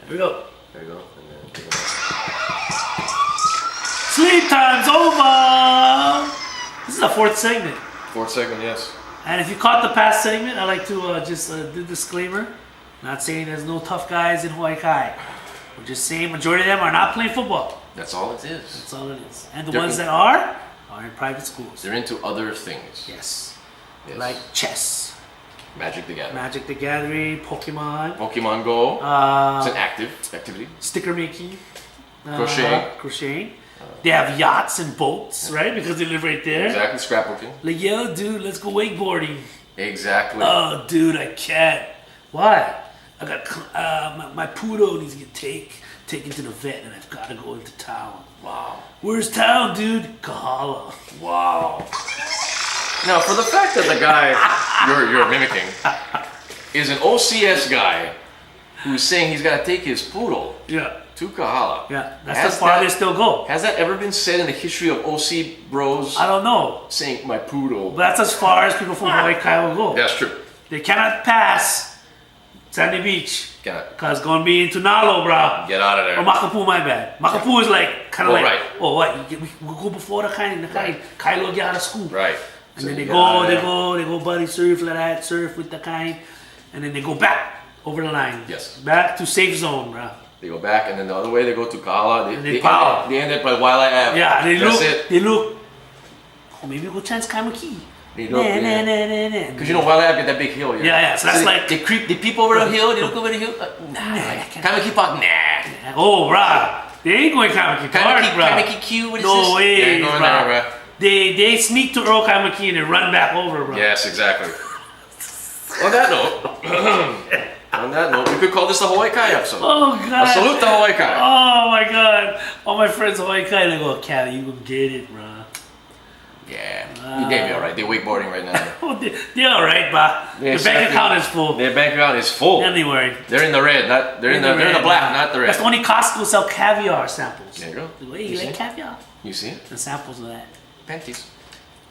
Here we go. There you go. And then take it Sleep time's over. This is the fourth segment. Fourth segment, yes. And if you caught the past segment, I like to just do disclaimer. Not saying there's no tough guys in Hawaii Kai. We're just saying majority of them are not playing football. That's all it is. That's all it is. And the ones that are in private schools. They're into other things. Yes. Like chess. Magic the Gathering. Magic the Gathering, Pokemon. Pokemon Go. It's an active activity. Sticker making. Crocheting. They have yachts and boats, right? Because they live right there. Exactly, scrapbooking. Like, yo, dude, let's go wakeboarding. Exactly. Oh, dude, I can't. Why? I got my poodle needs to get taken to the vet, and I've got to go into town. Wow. Where's town, dude? Kahala. Wow. Now, for the fact that the guy you're mimicking is an OCS guy who's saying he's got to take his poodle to Kahala. Yeah, that's the farthest they'll go. Has that ever been said in the history of OC bros? I don't know. Saying my poodle. But that's as far as people from Hawaii Kai will go. That's true. They cannot pass Sandy Beach. Cannot. Because going to be into Nalo, bro. Get out of there. Or Makapu, my bad. Makapu is like, kind of like, right. oh, what? We go before the kind. Kylo get out of school. Right. And so then they go buddy surf like that, surf with the kind. And then they go back over the line. Yes. Back to safe zone, bro. They go back, and then the other way they go to Kahala. They end up by Waialae Ave. Yeah, they look. Oh, maybe we'll chance Kaimaki. Because you know Waialae Ave get that big hill. Yeah. So that's like they peep over the hill. They look over the hill. Kaimaki Park. Nah. Oh, bro. They ain't going Kaimaki Park, bro. Kaimaki Q. What is no this? way, bro. There, They sneak to Earl Kaimaki and they run back over, bro. Yes, exactly. On that note, we could call this the Hawaii Kai episode. Oh, God. A salute to Hawaii Kai. Oh, my God. All my friends Hawaii Kai, they go, Cali, you gonna get it, bro. Yeah. They'd be all right. They're wakeboarding right now. They're all right, bro. Their bank account is full. Their bank account is full. Anyway. They're in the red. They're in the black, not the red. That's the only Costco sell caviar samples. There you go. Hey, you like caviar? You see it? The samples of that. Panties.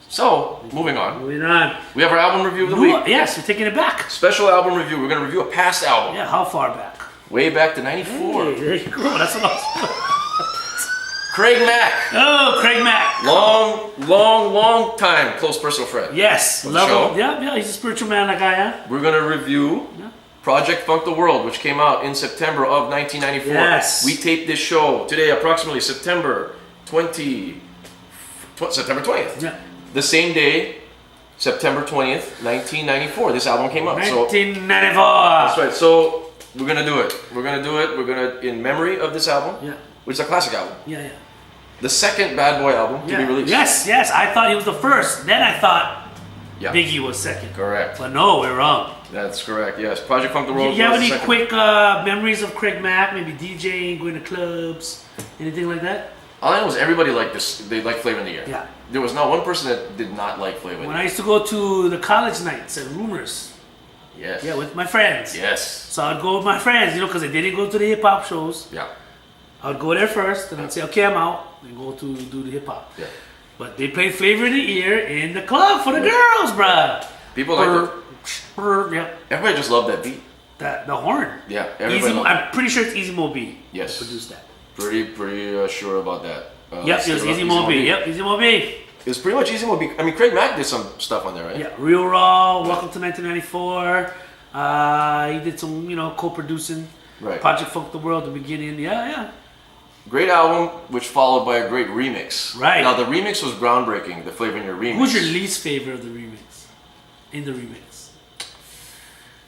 So, moving on. Moving on. We have our album review of the week. Yes, we're taking it back. Special album review. We're going to review a past album. Yeah, how far back? Way back to 94. Hey, there you go. That's what I was... Craig Mack. Oh, Craig Mack. Long time close personal friend. Yes. Love him. Yeah, he's a spiritual man like I am. We're going to review Project Funk the World, which came out in September of 1994. Yes. We taped this show today, approximately September 20th. Yeah. The same day, September 20th, 1994, this album came out. 1994. That's right. So we're going to do it. We're going to, in memory of this album, which is a classic album. Yeah. The second Bad Boy album to be released. Yes. I thought he was the first. Then I thought Biggie was second. Correct. But no, we're wrong. That's correct, yes. Project Funk the World. You have any quick memories of Craig Mack? Maybe DJing, going to clubs, anything like that? All I know is everybody liked this. They liked Flavor in the Air. Yeah. There was not one person that did not like Flavor in the Air. When I used to go to the college nights at Rumors. Yes. Yeah, with my friends. Yes. So I'd go with my friends, because I didn't go to the hip hop shows. Yeah. I would go there first, and I'd say, okay, I'm out, and go to do the hip hop. Yeah. But they played Flavor in the Ear in the club for the girls, bruh. People like it. Yeah. Everybody just loved that beat. The horn. Yeah. Everybody I'm pretty sure it's Easy Mo B. Yes. Produced that. Pretty sure about that. Yep, it was Easy Mo B. Yep, Easy Mo B. It was pretty much Easy Mo B. I mean, Craig Mack did some stuff on there, right? Yeah, Real Raw, Welcome to 1994. He did some, co-producing. Right. Project Funk the World, the beginning. Yeah. Great album, which followed by a great remix. Right. Now, the remix was groundbreaking, the Flavor in Your remix. Who's your least favorite of the remix? In the remix?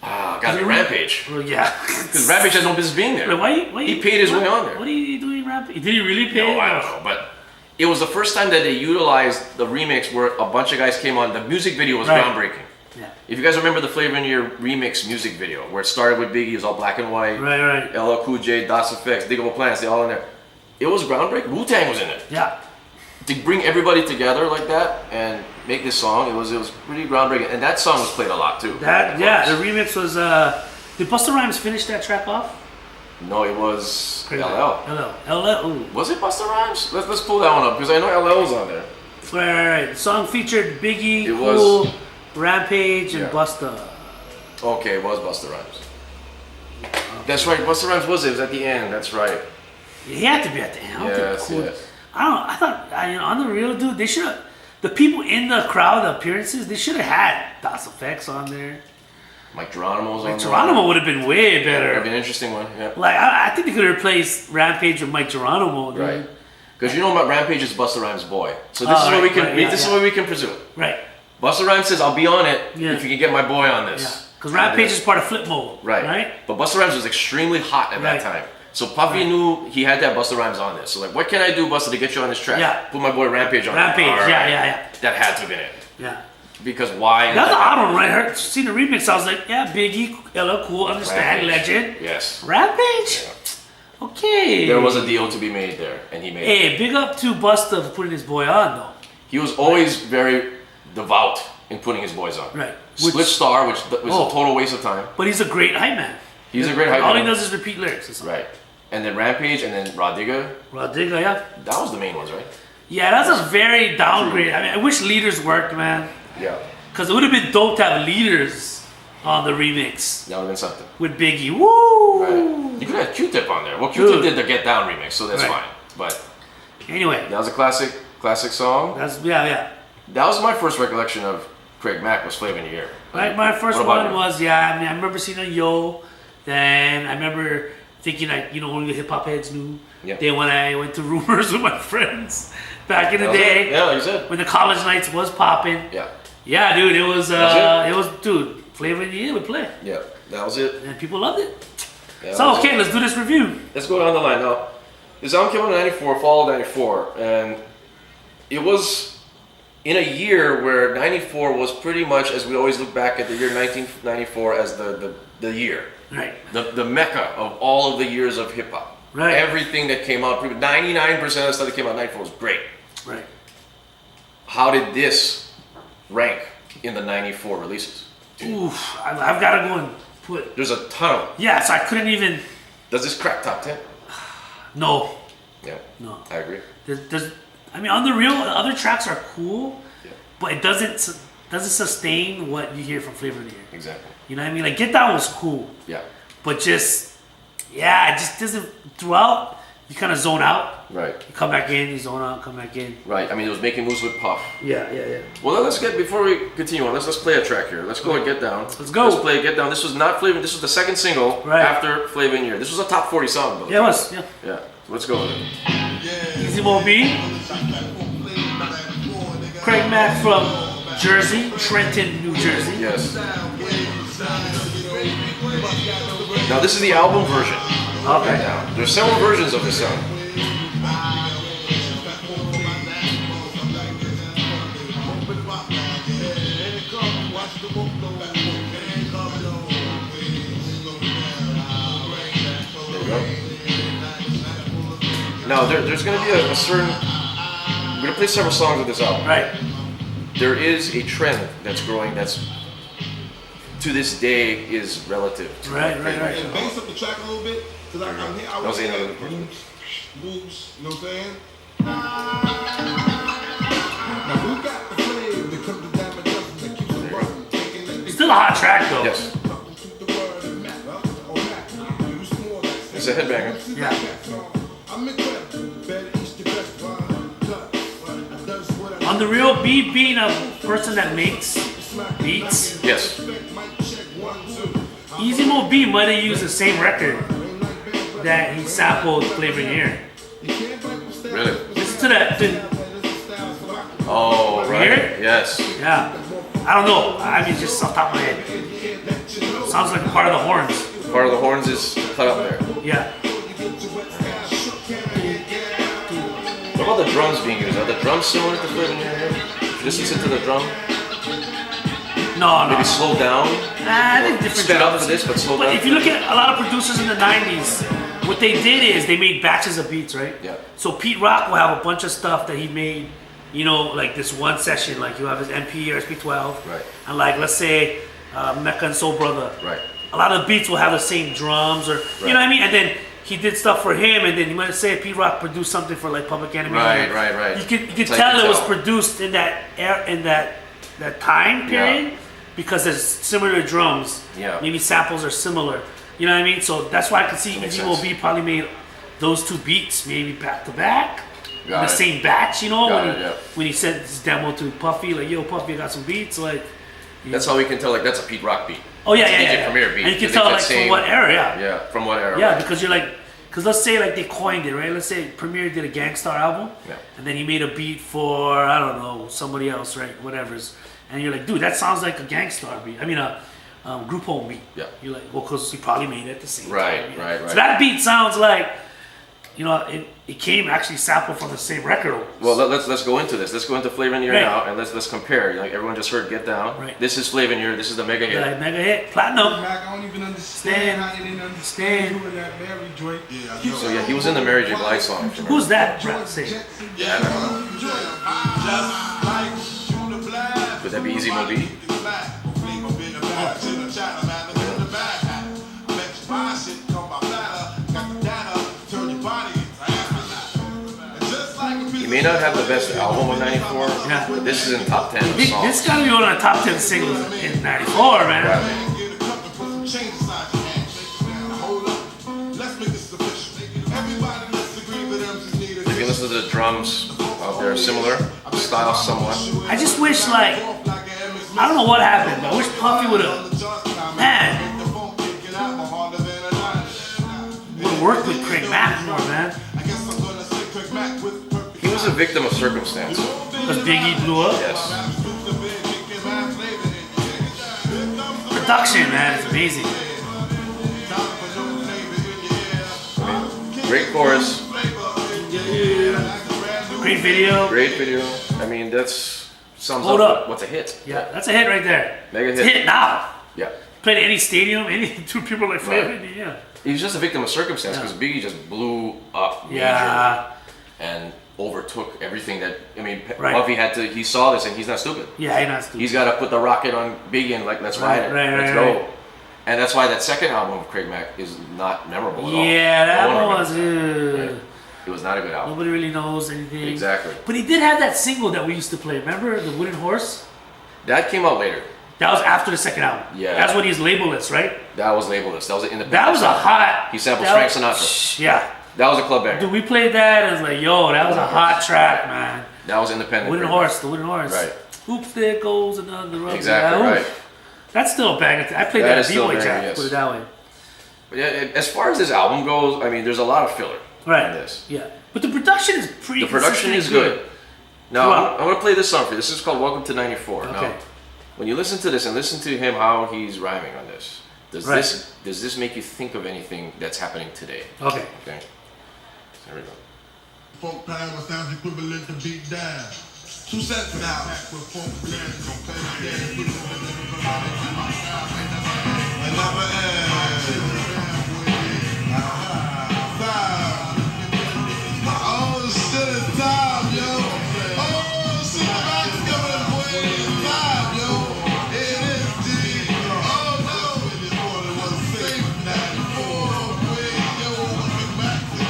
Gotta be Rampage. Well, yeah. Because Rampage has no business being there. Why he paid his way on there. What are you doing, Rampage? Did he really pay? No, I don't know, but it was the first time that they utilized the remix where a bunch of guys came on. The music video was groundbreaking. Yeah. If you guys remember the Flavor in Your remix music video, where it started with Biggie, it was all black and white. Right. LL Cool J, Das Effects, Diggable Plants, they all in there. It was groundbreaking. Wu-Tang was in it. Yeah. To bring everybody together like that and make this song, it was pretty groundbreaking. And that song was played a lot too. The remix was. Did Busta Rhymes finish that track off? No, it was LL. LL. Ooh. Was it Busta Rhymes? Let's pull that one up because I know LL was on there. Right. The song featured Biggie, Cool, Rampage, and Busta. Okay, it was Busta Rhymes. That's right. Busta Rhymes was it? It was at the end. That's right. He had to be at the end. Yes. I don't know. I thought on the real, dude, they should have. The people in the crowd, the appearances, they should have had Das Effects on there. Mike Geronimo's on there. Geronimo would have been way better. That'd be an interesting one. Yeah. Like I think they could have replaced Rampage with Mike Geronimo, dude. Right. Because you know about Rampage is Busta Rhymes' boy. So this is what we can. This is what we can presume. Right. Busta Rhymes says, "I'll be on it if you can get my boy on this." Yeah. Because Rampage is part of Flip Mode. Right. But Busta Rhymes was extremely hot at that time. So Puffy knew he had that Busta Rhymes on this. So like, what can I do, Busta, to get you on this track? Yeah. Put my boy Rampage on. Rampage. Yeah. That had to have been it. Yeah. Because why? That's an odd one, right? I heard, seen the remix. I was like, yeah, Biggie, LL Cool, understand, legend. Yes. Rampage. Yeah. Okay. There was a deal to be made there, and he made it. Hey, big up to Busta for putting his boy on, though. He was always very devout in putting his boys on. Right. Split Star, which was a total waste of time. But he's a great hype man. He's a great hype man. All he does is repeat lyrics. Right. And then Rampage, and then Radiga. Radiga, yeah. That was the main ones, right? Yeah, that's a very downgrade. I mean, I wish Leaders worked, man. Yeah. Because it would have been dope to have Leaders on the remix. That would have been something. With Biggie. Woo! Right. You could have Q-Tip on there. Well, Q-Tip did the Get Down remix, so that's fine. But anyway. That was a classic song. Yeah. That was my first recollection of Craig Mack was Flavor in the Year. Right, my first one was, I mean, I remember seeing a Yo. Then I remember thinking, like, only the hip hop heads knew. Yeah. Then when I went to Rumors with my friends back in the day. Yeah, you said. When the college nights was popping. Yeah. Yeah, dude, it was, dude, Flavor in the Year would play. Yeah, that was it. And people loved it. Yeah, so, okay, let's do this review. Let's go down the line. Now, this album came out in 94, fall of 94, and it was in a year where 94 was pretty much, as we always look back at the year 1994 as the year. Right. The mecca of all of the years of hip hop. Right. Everything that came out, 99% of the stuff that came out in 94 was great. Right. How did this rank in the 94 releases? Oof, I've got to go and put... There's a ton of them. Yeah, so I couldn't even... Does this crack top 10? No. Yeah. No. I agree. I mean, on the real, other tracks are cool, but it doesn't sustain what you hear from Flavor of the Year. Exactly. You know what I mean? Like, Get Down was cool. Yeah. But it just doesn't, throughout, you kind of zone out. Right. You come back in, you zone out, come back in. Right. I mean, it was making moves with Puff. Yeah. Well, before we continue on, let's play a track here. Let's go and Get Down. Let's go. Let's play Get Down. This was not Flavor, this was the second single after Flavor in the Year. This was a top 40 song, though. Yeah, it was. Yeah. Yeah. So let's go with it. Easy Mo B. Craig Mack from Jersey, Trenton, New Jersey. Yes. Now this is the album version. Okay. Now, there's several versions of this song. There we go. Now there's going to be a certain. We're going to play several songs of this album. Right. There is a trend that's growing that's to this day is relative. Right. And bass up the track a little bit, because I'm here. I was saying boots, you know what I'm saying? Now who got the flame that comes to damage us and keeps them running? It's still a hot track, though. Yes. It's a headbanger. Yeah. On the real, being a person that makes beats. Yes. Easy Mo B might have used the same record that he sampled Flavor in the Year. Really? Listen to that. Oh, right. Hear it? Yes. Yeah. I don't know. I mean, just off the top of my head. Sounds like part of the horns. Part of the horns is cut out there. Yeah. What about the drums being used? Are the drums similar to Flavor in the Year? If you listen to the drum, No. maybe slow down. I think different Sped up drums. for this, but slow down. But if you look at a lot of producers in the 90s, what they did is they made batches of beats, right? Yeah. So Pete Rock will have a bunch of stuff that he made, like this one session, like you have his MP or SP12. Right. And like, let's say, Mecca and Soul Brother. Right. A lot of the beats will have the same drums or, you know what I mean? And then he did stuff for him, and then you might say Pete Rock produced something for like Public Enemy. Right. You could tell it was produced in that that time period because there's similar drums. Yeah. Maybe samples are similar. You know what I mean? So that's why I could see Makes Easy Mo sense. B probably made those two beats maybe back to back. In Got the it. same batch, you know, Got when he sent his demo to Puffy, like, yo, Puffy, I got some beats, like. That's how we can tell, like, that's a Pete Rock beat. Oh yeah, That's a yeah, DJ yeah. Premier beat. And you can They tell got like same- from what era, yeah. Yeah, from what era? Yeah, right. because you're like, because let's say like they coined it, right? Let's say Premier did a Gangstar album, Yeah. and then he made a beat for I don't know somebody else, right? Whatever's, and you're like, dude, that sounds like a Gangstar beat. I mean a group home beat. Yeah. You're like, well, because he probably made it at the same Right, time. right, right. So that beat sounds like, you know, it came actually sampled from the same record. Well, let's go into this. Let's go into Flavor in the Year Right. now, and let's compare. Like everyone just heard Get Down. Right. This is Flavor in the Year. This is the mega hit. Like mega hit, platinum. Mack, I don't even understand how they didn't understand who in that Mary joint. Yeah, I know. So yeah, he was in the Mary J. Blige song. if you remember. Who's that rap singer? Yeah, Could that be Easy Mo B? He may not have the best album of '94, Yeah. but this is in top 10 of This songs. gotta be one of the top 10 singles in '94, man. Right. If you listen to the drums, they're similar, style somewhat. I just wish, like, I don't know what happened, but I wish Puffy would have, man, would have worked with Craig Mack more, man. He was a victim of circumstance. Because Biggie blew up. Yes. Production, man, is amazing. Great chorus, Great video. great video. I mean, that's sums Hold up up. what's a hit. Yeah, that's a hit right there. Mega It's a hit. hit now. Yeah. Played at any stadium, any two people like Right. Flavor, yeah. He was just a victim of circumstance Yeah. because Biggie just blew up major Yeah. and overtook everything that, I mean, Right. Puffy had to, he saw this and he's not stupid. Yeah, you're not stupid. He's got to put the rocket on Biggie and like, let's ride it. Right, let's right, go. right. And that's why that second album of Craig Mack is not memorable at all. Yeah, that No one was, remembers it. It was not a good album. nobody really knows anything. Exactly. But he did have that single that we used to play. Remember the Wooden Horse? That came out later. That was after the second album. Yeah. That's when he's labelless, right? That was labelless. That was an independent. That was a song. hot. He sampled that Frank was- Sinatra. Yeah. That was a club banger. Dude, we played that and it was like, yo, that was a hot track, man. That was independent. Wooden Craig Mack. Horse, the Wooden Horse. Right. Oops, there goes another rubber. Exactly, Yeah, right. oof. That's still a banger. I played That that is at still a B-Boy banger, Jack, yes. put it that way. But yeah, as far as this album goes, I mean, there's a lot of filler. Right. In this. Yeah. But the production is pretty The production is consistently good. Now, Throughout. I'm going to play this song for you. This is called Welcome to '94. Okay. Now, when you listen to this and listen to him, how he's rhyming on this, does Right. this make you think of anything that's happening today? Okay. Okay. There we go. Folk power sounds equivalent to beat down. 2 cents now. Another oh, shit, it's time, yo. Oh, shit, the back coming, boy. It's time, yo. It is G. Oh, no. It was safe 94. Wait, yo, welcome back to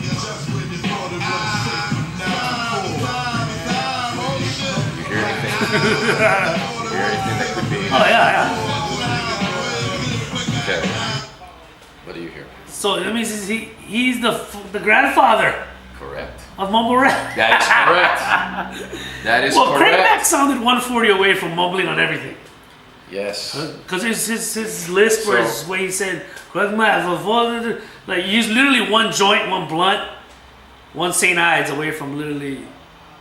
just when you thought it was safe 94. Time, oh, shit. You hear anything? You hear anything that could be? Oh, yeah, yeah. Okay. What do you hear? So that means he's the grandfather Correct. of mumble rap. That is correct. That is Well, Craig Mack correct. sounded 140 away from mumbling on everything. Yes. Because his list where he said, Craig Mack, like he's literally one joint, one blunt, one St. Ides away from literally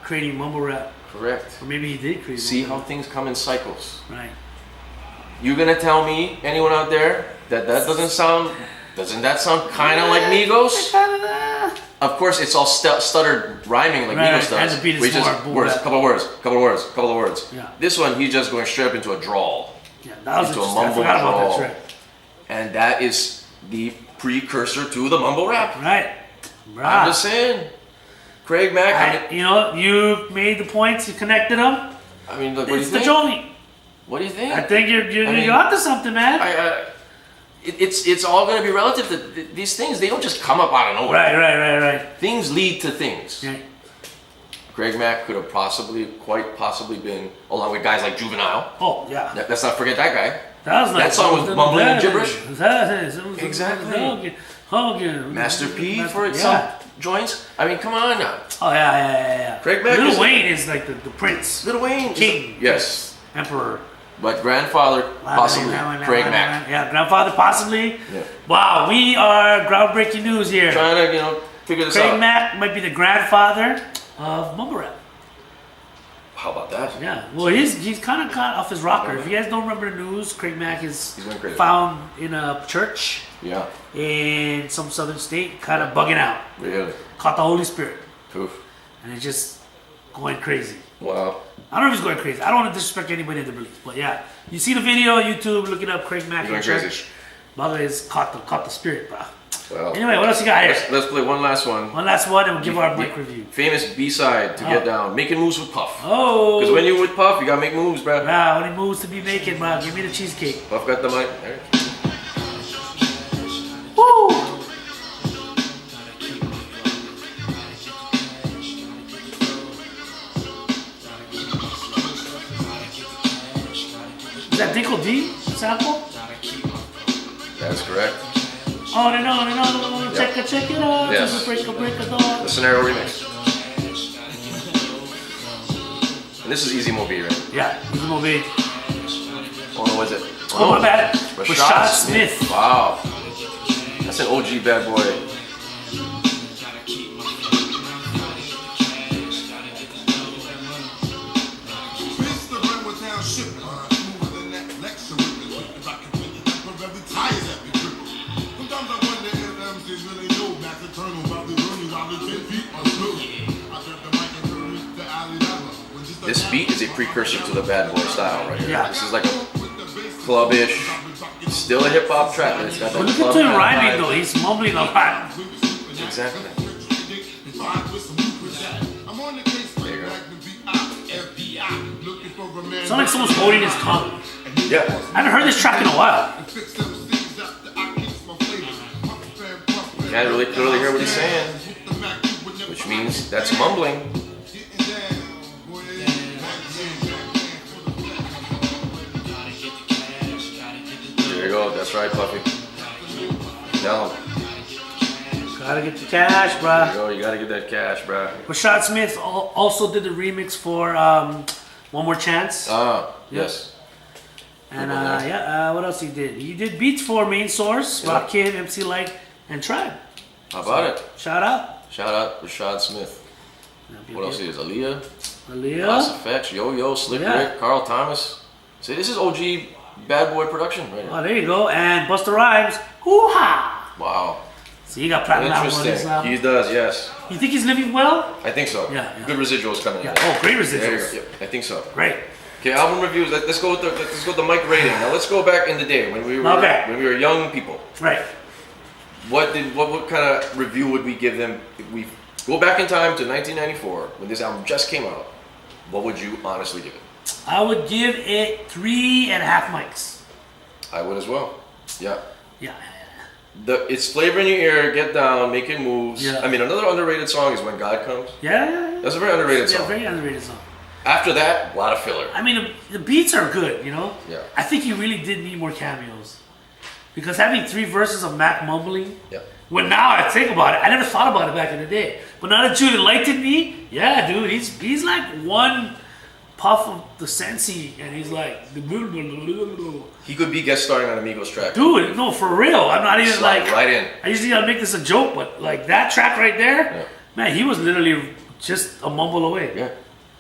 creating mumble rap. Correct. Or maybe he did create See mumble how things come in cycles. rap. Right. You gonna tell me, anyone out there, that doesn't that sound kind of like Migos? Of course, it's all stuttered rhyming like Right, Migos does. and the beat is We just more boom words, bap. couple of words. Yeah. This one, he's just going straight up into a drawl, Yeah, that was into a interesting. I mumble forgot about drawl, that track. and that is the precursor to the mumble rap. Right. I'm Right. just saying, Craig Mack. You know, you made the points, you connected them. I mean, look, what do you It's the think? joint. What do you think? I think you're mean, onto something, man. It's all going to be relative to these things. They don't just come up out of nowhere. Right. Things lead to things. Yeah. Craig Mack could have quite possibly been, along with guys like Juvenile. Oh, yeah. Let's not forget that guy. That song was mumbling and gibberish. Exactly. Master P for some joints. I mean, come on now. Oh yeah. Craig Mack. Lil Wayne is like the prince. Lil Wayne, king. Yes. Emperor. But grandfather, possibly. Craig Mack. Yeah, grandfather, possibly. Yeah. Wow, we are groundbreaking news here. Trying to, figure this out. Craig Mack might be the grandfather of mumble rap. How about that? Yeah. Well, he's kind of caught off his rocker. If you guys don't remember the news, Craig Mack is crazy. found in a church. Yeah. In some southern state, kind of bugging out. Really? Caught the Holy Spirit. Oof. And it's just going crazy. Wow. I don't know if he's going crazy. I don't want to disrespect anybody in the belief, but yeah, you see the video on YouTube, look it up, Craig Mack in church. Bugger is caught the spirit, bro. Well, anyway, what else you got here? Let's play one last one. One last one, and we'll give our break review. Famous B-side to get down, making moves with Puff. Oh. Because when you're with Puff, you gotta make moves, bro. Wow, what moves to be making, bro? Give me the cheesecake. Puff got the mic. There. Woo! Is that Dinkle D sample? That's correct. On and on and on. Yep. Check it out. Yes. Break a dawn. The Scenario remix. And this is Easy Mobi, right? Yeah, Easy Mobi. Oh, no, was it? Oh, my bad. Rashad Smith. Wow. That's an OG bad boy. This beat is a precursor to the bad boy style right here. Yeah. This is like a clubbish, still a hip hop track, but it's got that But look club at him kind of rhyming vibe. though, he's mumbling a lot. Exactly. There you go. Sounds like someone's holding his tongue. Yeah. I haven't heard this track in a while. You can't really clearly hear what he's saying, which means that's mumbling. There you go. That's right, Puffy. Tell him. Gotta get the cash, bruh. There you go. You gotta get that cash, bro. Rashad Smith also did the remix for One More Chance. Yes. And what else he did? He did beats for Main Source, Rock Kid, MC Light, and Tribe. How about it? Shout out. Shout out Rashad Smith. What else is Aaliyah? Aaliyah. Lost Effects, Yo-Yo, Slick Rick, Carl Thomas. See, this is OG bad boy production right here. Oh, there you go. And Busta Rhymes. Hoo-ha! Wow. So he got platinum album on this album. He does, yes. You think he's living well? I think so. Yeah. Good residuals coming in. Oh, great There you go. residuals. Yep, I think so. Great. Okay, album reviews. Let's go with the mic rating. Now let's go back in the day when we were young people. Right. What kind of review would we give them if we go back in time to 1994 when this album just came out? What would you honestly give it? I would give it 3.5 mics. I would as well. Yeah. Yeah. It's flavor in your ear, get down, making moves. Yeah. I mean, another underrated song is When God Comes. Yeah. That's a very underrated song. Yeah, very underrated song. After that, a lot of filler. I mean, the beats are good, you know? Yeah. I think you really did need more cameos. Because having 3 verses of Mack mumbling, when now I think about it, I never thought about it back in the day. But now that you enlightened me, yeah, dude, he's like one puff of the Sensi, and he's like, he could be guest starring on Amigos track. dude, no, for real. I'm not even Slide like, right in. I usually gotta make this a joke, but like that track right there, man, he was literally just a mumble away. Yeah,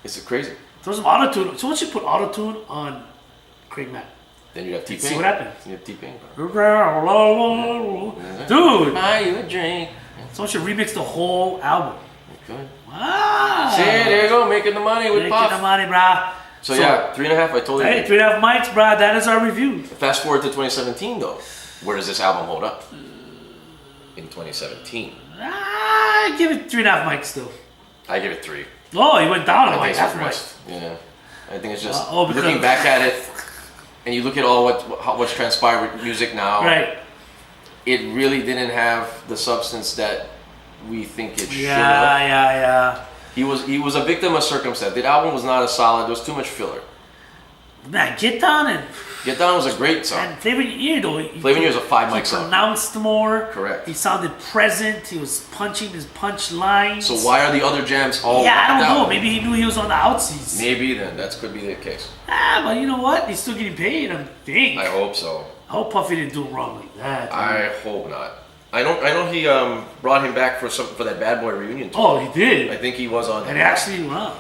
it's crazy. Throw some autotune. So once you put autotune on Craig Mack, Then you have T-Pain. see what happens. You have T-Pain. Dude, Buy you a drink. so once you remix the whole album. Good. Wow. See, there you go, making the money with Making Puff. the money, brah. So yeah, 3.5. I told you. Hey, 3.5 mics, brah. That is our review. Fast forward to 2017, though. Where does this album hold up? In 2017, I give it 3.5 mics still. I give it 3. Oh, he went down on I a mic. think That's it's right. regressed. Yeah, I think it's just because- looking back at it, and you look at all what's transpired with music now. Right. It really didn't have the substance that we think it should Yeah, have. yeah. He was a victim of circumstance. The album was not as solid. There was too much filler. Man, Get Down and Get Down was a great song. And Flavor in Your Ear, though. Flavor in Your Ear is a 5-mic song. He pronounced more. Correct. He sounded present. He was punching his punch lines. So why are the other jams all Yeah, I don't down? know. Maybe he knew he was on the outsies. Maybe then. That could be the case. But you know what? He's still getting paid, I think. I hope so. I hope Puffy didn't do him wrong like that. I hope not. I know he brought him back for that Bad Boy reunion tour. Oh, he did? I think he was on. And actually, wow.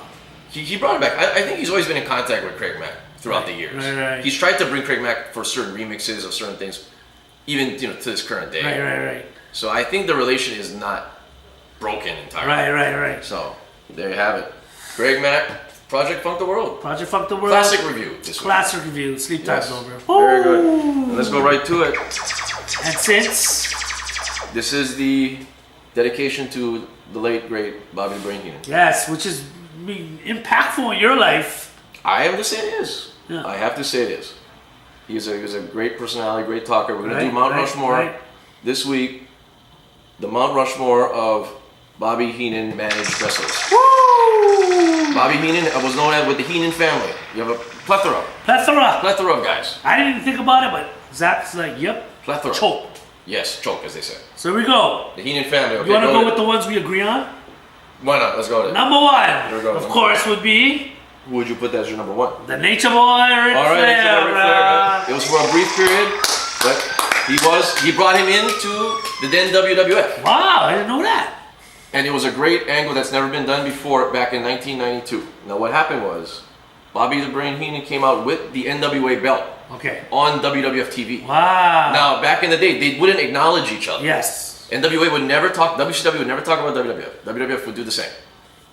He brought him back. I think he's always been in contact with Craig Mack throughout the years. Right. He's tried to bring Craig Mack for certain remixes of certain things, even to this current day. Right. So I think the relation is not broken entirely. Right. So there you have it. Craig Mack, Project Funk the World. Project Funk the World. Classic review. Classic review. Sleep time's over. Very good. And let's go right to it. And since this is the dedication to the late great Bobby the Brain Heenan. Yes, which is impactful in your life. I have to say it is. Yeah. I have to say it is. He was a great personality, great talker. We're going to do Mount Rushmore this week. The Mount Rushmore of Bobby Heenan managed wrestlers. Woo! Bobby Heenan was known as with the Heenan family. You have a plethora of guys. I didn't even think about it, but Zach's like, yep. Plethora. Choke. Yes, choke, as they say. So here we go. The Heenan family. Okay, you want to go with the ones we agree on? Why not? Let's go with it. Number one, Here we go. of course, would be Who would you put as your number one? the Nature Boy, Ric All right, Flair. Ric Flair. It was for a brief period, but he brought him into the then WWF. Wow, I didn't know that. And it was a great angle that's never been done before back in 1992. Now what happened was, Bobby the Brain Heenan came out with the NWA belt. Okay. On WWF TV. Wow. Now back in the day, they wouldn't acknowledge each other. Yes. NWA would never talk, WCW would never talk about WWF. WWF would do the same.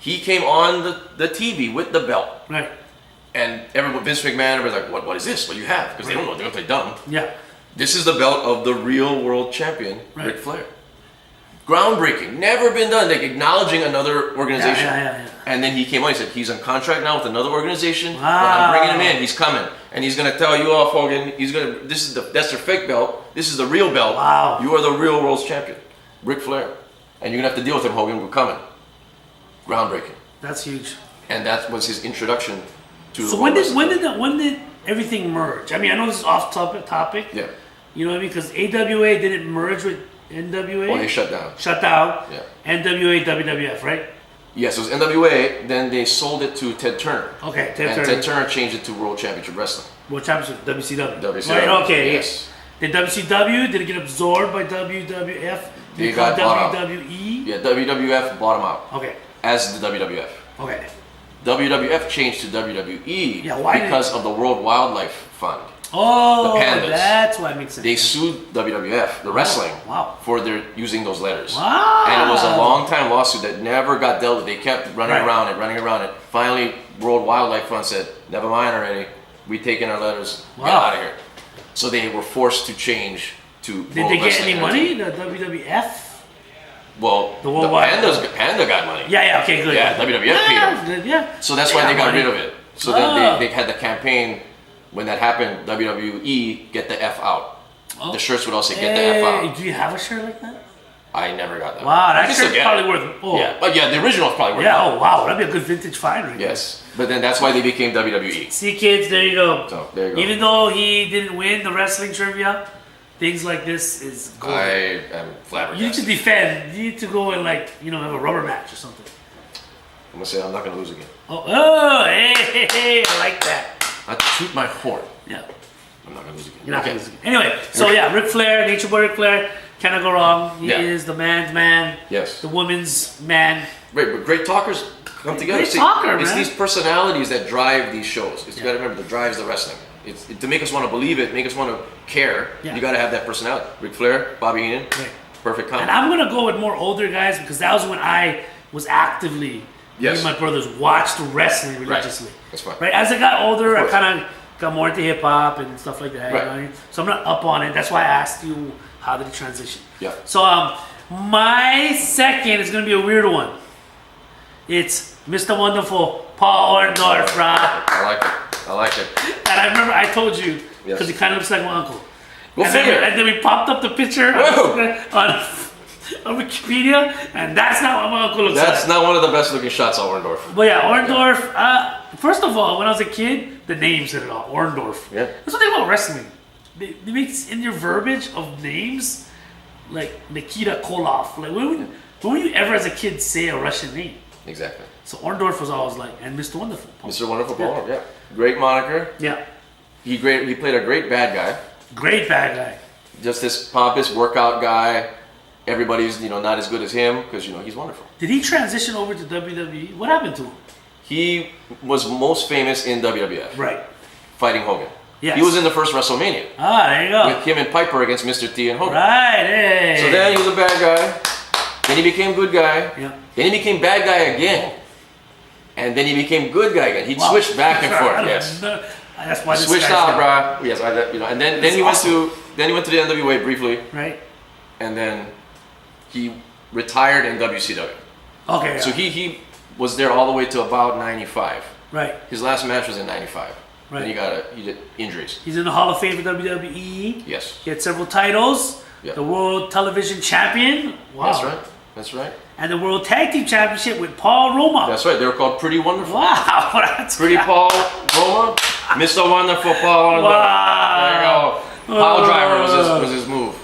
He came on the TV with the belt. Right. And everyone, Vince McMahon, was like, what is this? What do you have? Because they don't know, they're going to play dumb. Yeah. This is the belt of the real world champion, Ric Flair. Groundbreaking, never been done, like acknowledging another organization. Yeah. And then he came on, he said, he's on contract now with another organization, wow. but I'm bringing him in, he's coming. And he's going to tell you off, Hogan, that's their fake belt, this is the real belt. Wow. You are the real world's champion, Ric Flair. And you're going to have to deal with him, Hogan, we're coming. Groundbreaking. That's huge. And that was his introduction to the So when did everything merge? I mean, I know this is off topic. Yeah. You know what I mean? Because AWA didn't merge with NWA. Oh, they shut down. Shut down. Yeah. NWA, WWF, right? Yes, it was NWA, then they sold it to Ted Turner. Okay, Ted Turner changed it to World Championship Wrestling. World Championship, WCW. WCW. Right, okay. Yes. Did WCW, did it get absorbed by WWF? They got bought out. WWE? Yeah, WWF bought them out. Okay. As the WWF. Okay. WWF changed to WWE because of the World Wildlife Fund. Oh, the pandas. That's why it makes sense. They sued WWF, the wrestling, wow. for their using those letters. Wow. And it was a long time lawsuit that never got dealt with. They kept running around it. Finally, World Wildlife Fund said, never mind already. We taking our letters. Get out of here. So they were forced to change to Did World they get Wrestling any money, the WWF? Well, the Panda got money. Yeah, okay, good. Yeah, WWF paid them. Yeah. So that's why they got rid of it. So then they had the campaign. When that happened, WWE, get the F out. Oh. The shirts would all say, get the F out. Do you have a shirt like that? I never got that. Wow, that shirt's probably worth. Oh. Yeah, but the original is probably worth. Yeah, oh wow, that'd be a good vintage find right Yes, but then that's why they became WWE. See, kids, there you go. So, there you go. Even though he didn't win the wrestling trivia, things like this is gold. I am flabbergasted. You need to defend. You need to go and have a rubber match or something. I'm going to say I'm not going to lose again. Hey, I like that. I toot my horn. Yeah. I'm not going to lose again. You're not going to lose again. Anyway, so Ric Flair, Nature Boy Ric Flair, cannot go wrong. He is the man's man. Yes. The woman's man. Right, but great talkers come together. Great talker, it's man. these personalities that drive these shows. You got to remember, that drives the wrestling. It's to make us want to believe it, make us want to care. Yeah. You got to have that personality. Ric Flair, Bobby Heenan, perfect combo. And I'm going to go with more older guys because that was when I was actively, me and my brothers watched wrestling religiously. Right. That's fine. Right? As I got older, I kind of got more into hip hop and stuff like that. Right. You know? So I'm not up on it. That's why I asked you, how did it transition? Yeah. So my second is going to be a weird one. It's Mr. Wonderful Paul Orndorff, Rob. I like it. And I remember I told you, because he kind of looks like my uncle. And then we popped up the picture on Wikipedia, and that's not what my uncle looks like. That's not one of the best looking shots on Orndorff. But yeah, Orndorff, First of all, when I was a kid, the names said it all. Orndorff. Yeah. That's what they about wrestling. They make in your verbiage of names like Nikita Koloff. Like when would you ever as a kid say a Russian name? Exactly. So Orndorff was always like, and Mr. Wonderful. Mr. Wonderful Paul, yeah. Great moniker. Yeah. He played a great bad guy. Great bad guy. Just this pompous workout guy. Everybody's, not as good as him because, he's wonderful. Did he transition over to WWE? What happened to him? He was most famous in WWF. Right. Fighting Hogan. Yes. He was in the first WrestleMania. Ah, there you go. With him and Piper against Mr. T and Hogan. Right, hey. So then he was a bad guy. Then he became good guy. Yeah. Then he became bad guy again. And then he became good guy again. He switched back and forth. Yes. That's why he switched out, bro. Yes, and then he went to the NWA briefly. Right. And then he retired in WCW. Okay. Yeah. So he was there all the way to about 95. Right. His last match was in 95. Right. And he did injuries. He's in the Hall of Fame for WWE. Yes. He had several titles. Yeah. The World Television Champion. Wow. That's right. And the World Tag Team Championship with Paul Roma. That's right. They were called Pretty Wonderful. Wow. That's Pretty Paul Roma. Mr. Wonderful Paul. Wow. There you go. Pile driver was his move.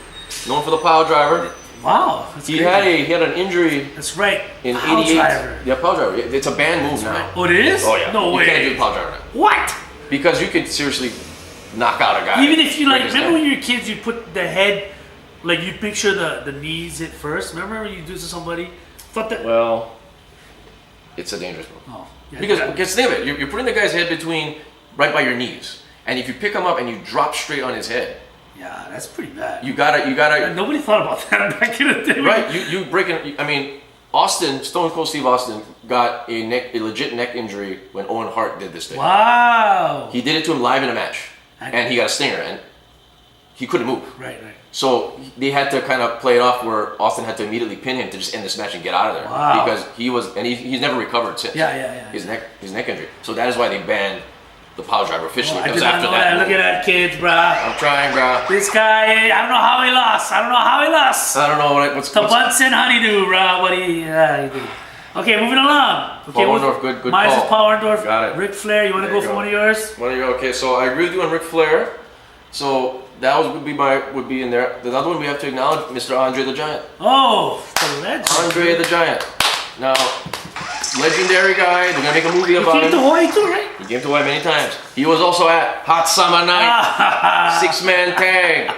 Known for the pile driver. Wow. He had an injury. That's right. In pile 88. Driver. Yeah, pile driver. It's a banned move now. Right. Oh, it is? Oh yeah. No way. You can't do pile driver now. What? Because you could seriously knock out a guy. Even if you remember when you were kids, you put the head, you make sure the knees hit first. Remember when you do this to somebody? Thought that. Well, it's a dangerous move. Oh. Yeah, Because think of it, you're putting the guy's head right by your knees, and if you pick him up and you drop straight on his head. Yeah, that's pretty bad. You gotta. Nobody thought about that back in the day. Right, you breaking. I mean, Stone Cold Steve Austin got a legit neck injury when Owen Hart did this thing. Wow. He did it to him live in a match, and he got a stinger, and he couldn't move. Right. So they had to kind of play it off where Austin had to immediately pin him to just end this match and get out of there. Wow. Because he's never recovered since. Yeah. His neck injury. So that is why they banned the pile driver officially. I did not know that. Look at that, kids, bro. I'm trying, bro. This guy, I don't know how he lost. I don't know what's to Bunsen Honeydew, bro. What he did. Okay, moving along. Okay, Paul Orndorff, good mine is Paul Orndorff. Got it. Ric Flair, you want to go for one of yours? Okay, so I agree with you on Ric Flair. So that would be in there. The other one we have to acknowledge, Mr. Andre the Giant. Oh, the legend. Andre the Giant. Now, legendary guy. They're gonna make a movie about him. He came to Hawaii too, right? He came to Hawaii many times. He was also at Hot Summer Night, 6-man tag.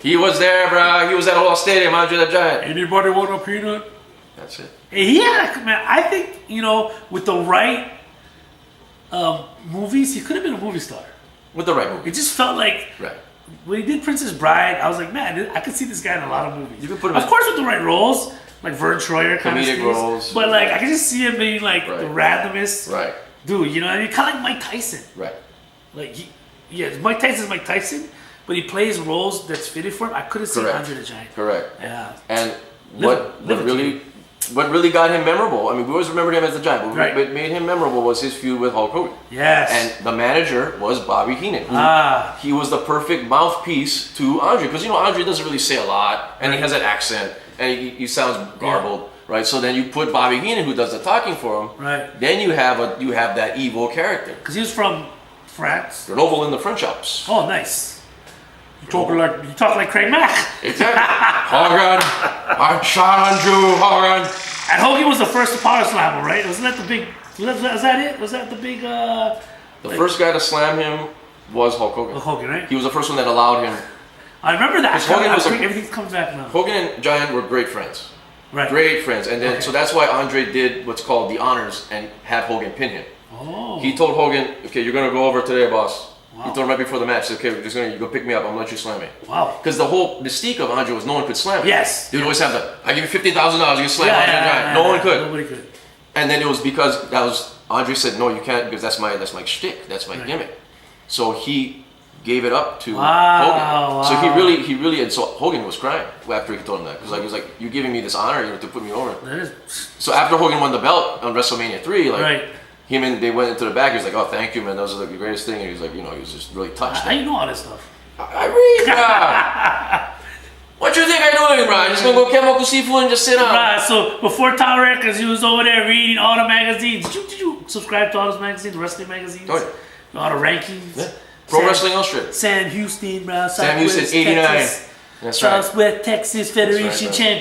He was there, bro. He was at Hall Stadium, Andre the Giant. Anybody want a peanut? That's it. Man, I think, with the right movies, he could have been a movie star. With the right movie. It just felt like when he did Princess Bride, I was like, man, I could see this guy in a lot of movies. You could put him of course, with the right roles, like Vern Troyer kind of comedic roles. But I could just see him being the randomest dude. You know what I mean? Kind of like Mike Tyson. Right. Mike Tyson's Mike Tyson, but he plays roles that's fitted for him. I could have seen Andre the Giant. Correct. Yeah. And what really got him memorable, I mean, we always remembered him as the Giant, but what made him memorable was his feud with Hulk Hogan. Yes. And the manager was Bobby Heenan. He was the perfect mouthpiece to Andre, because Andre doesn't really say a lot, and he has that accent, and he sounds garbled, right? So then you put Bobby Heenan, who does the talking for him. Right. Then you have that evil character. Because he was from France. Grenoble in the French Alps. Oh, nice. You talk like Craig Mack. Exactly. Hogan, I challenge you, Hogan. And Hogan was the first to power slam him, right? Wasn't that the big? Was that it? Was that the big? The first guy to slam him was Hulk Hogan. Hogan, right? He was the first one that allowed him. I remember that. Everything's coming back now. Hogan and Giant were great friends. Right. Great friends, and then so that's why Andre did what's called the honors and had Hogan pin him. Oh. He told Hogan, "Okay, you're gonna go over today, boss." Wow. He told him right before the match, "Okay, you go pick me up. I'm gonna let you slam me." Wow. Because the whole mystique of Andre was no one could slam him. Yes. They would always have I give you $50,000, you can slam Andre the Giant. No one could. Nobody could. And then it was because Andre said, "No, you can't, because that's my shtick. That's my gimmick." So he gave it up to Hogan. Wow. So he really, and so Hogan was crying after he told him that, because he was like, "You're giving me this honor, to put me over." That is. So after Hogan won the belt on WrestleMania 3, right. him and they went into the back. He was like, "Oh, thank you, man. That was the greatest thing." And he was like, he was just really touched. How you know all this stuff? I read. What you think I'm doing, bro? I'm just gonna go Kemoku Seafood and just sit down. Right, so before Tower Records, you was over there reading all the magazines. Did you subscribe to all those magazines, the wrestling magazines? Oh, yeah. All the rankings? Yeah. Pro Wrestling Illustrated. Sam Houston, bro. Sam Houston, 89. Texas. That's right. Southwest Texas Federation right, champion.